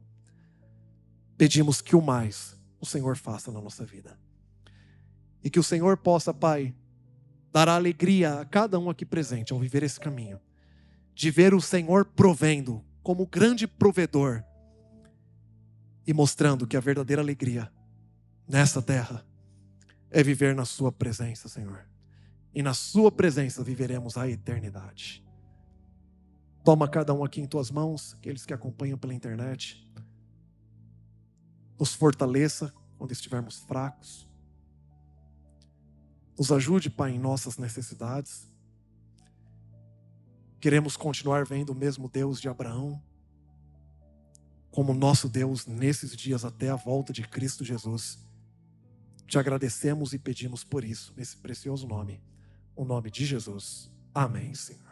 Pedimos que o mais o Senhor faça na nossa vida. E que o Senhor possa, Pai, dar alegria a cada um aqui presente ao viver esse caminho. De ver o Senhor provendo como grande provedor e mostrando que a verdadeira alegria nessa terra é viver na sua presença, Senhor. E na sua presença viveremos a eternidade. Toma cada um aqui em tuas mãos, aqueles que acompanham pela internet. Nos fortaleça quando estivermos fracos. Nos ajude, Pai, em nossas necessidades. Queremos continuar vendo o mesmo Deus de Abraão como nosso Deus nesses dias até a volta de Cristo Jesus. Te agradecemos e pedimos por isso, nesse precioso nome, o nome de Jesus. Amém, Senhor.